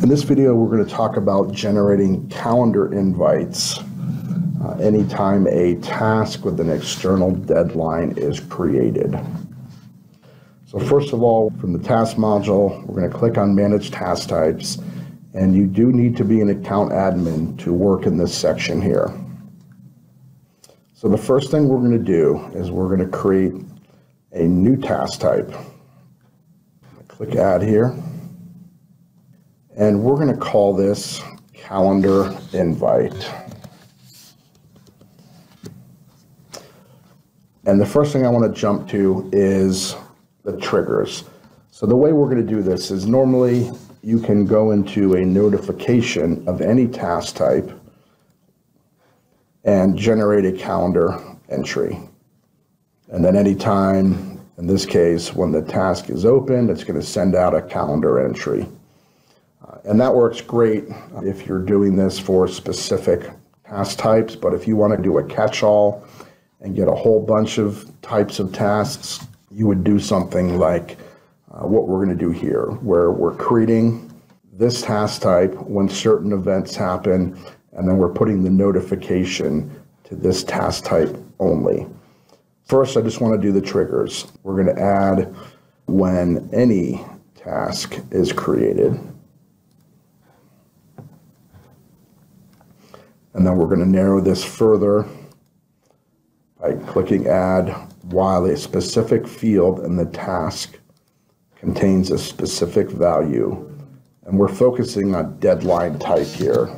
In this video, we're going to talk about generating calendar invites anytime a task with an external deadline is created. So first of all, from the task module, we're going to click on Manage Task Types, and you do need to be an account admin to work in this section here. So the first thing we're going to do is we're going to create a new task type. Click Add here. And we're going to call this Calendar Invite. And the first thing I want to jump to is the triggers. So the way we're going to do this is normally you can go into a notification of any task type and generate a calendar entry. And then anytime, in this case, when the task is open, it's going to send out a calendar entry. And that works great if you're doing this for specific task types, but if you want to do a catch-all and get a whole bunch of types of tasks, you would do something like what we're going to do here, where we're creating this task type when certain events happen, and then we're putting the notification to this task type only. First, I just want to do the triggers. We're going to add when any task is created. And then we're going to narrow this further by clicking Add while a specific field in the task contains a specific value. And we're focusing on deadline type here.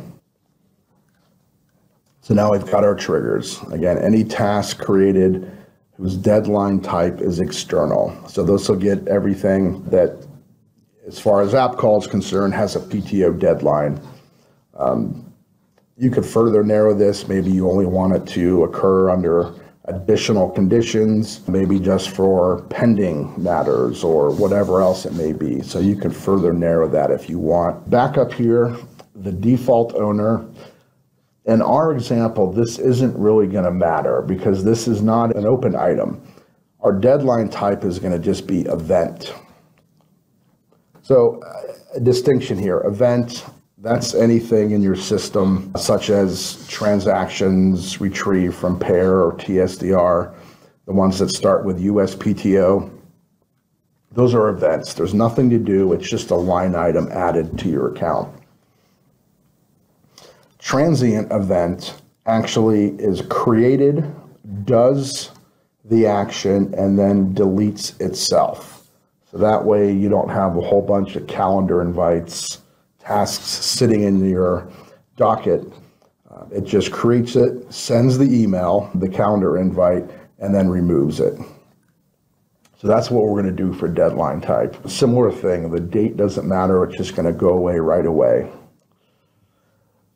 So now we've got our triggers. Again, any task created whose deadline type is external. So this will get everything that, as far as app call is concerned, has a PTO deadline. You could further narrow this. Maybe you only want it to occur under additional conditions, maybe just for pending matters or whatever else it may be. So you can further narrow that if you want. Back up here, the default owner. In our example, this isn't really going to matter because this is not an open item. Our deadline type is going to just be event. So a distinction here, event, that's anything in your system, such as transactions retrieved from PAIR or TSDR, the ones that start with USPTO. Those are events. There's nothing to do. It's just a line item added to your account. Transient event actually is created, does the action, and then deletes itself. So that way you don't have a whole bunch of calendar invites, tasks sitting in your docket. It just creates it, sends the email, the calendar invite, and then removes it. So that's what we're going to do for deadline type. Similar thing, the date doesn't matter, it's just going to go away right away.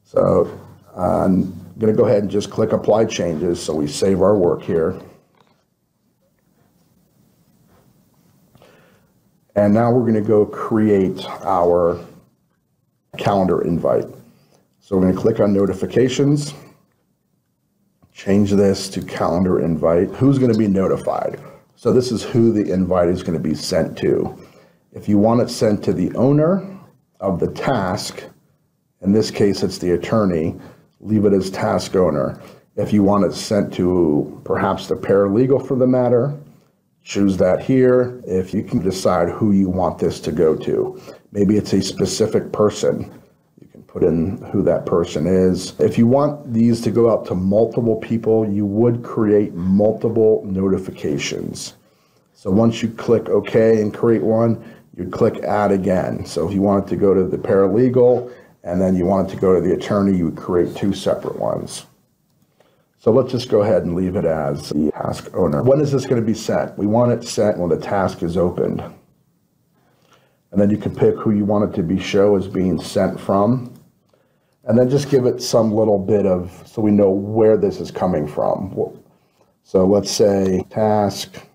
So I'm going to go ahead and just click Apply Changes so we save our work here. And now we're going to go create our calendar invite. So we're going to click on Notifications, change this to Calendar Invite. Who's going to be notified? So this is who the invite is going to be sent to. If you want it sent to the owner of the task, in this case it's the attorney, leave it as task owner. If you want it sent to perhaps the paralegal for the matter, choose that here. If you can decide who you want this to go to. Maybe it's a specific person. You can put in who that person is. If you want these to go out to multiple people, you would create multiple notifications. So once you click OK and create one, you'd click Add again. So if you want it to go to the paralegal and then you want it to go to the attorney, you would create two separate ones. So let's just go ahead and leave it as the task owner. When is this going to be sent? We want it sent when the task is opened. And then you can pick who you want it to be show as being sent from. And then just give it some little bit of, so we know where this is coming from. So let's say task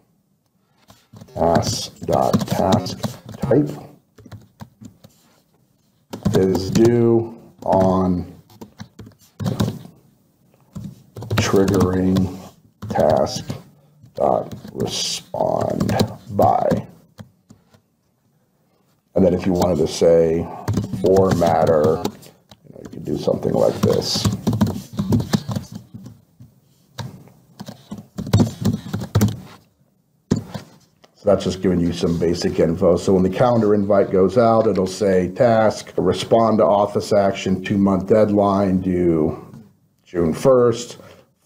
dot type is due on triggering task dot respond by. And then if you wanted to say formatter, you could do something like this. So that's just giving you some basic info. So when the calendar invite goes out, it'll say task, respond to office action, 2-month deadline, due June 1st,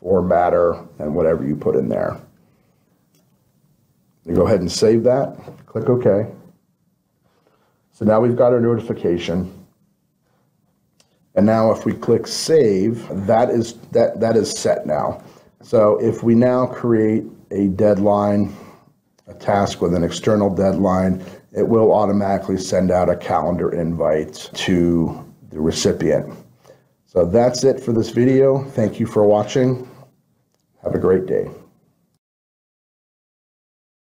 formatter, and whatever you put in there. You go ahead and save that, click OK. So now we've got our notification. And now if we click save, that is set now. So if we now create a deadline, a task with an external deadline, it will automatically send out a calendar invite to the recipient. So that's it for this video. Thank you for watching. Have a great day.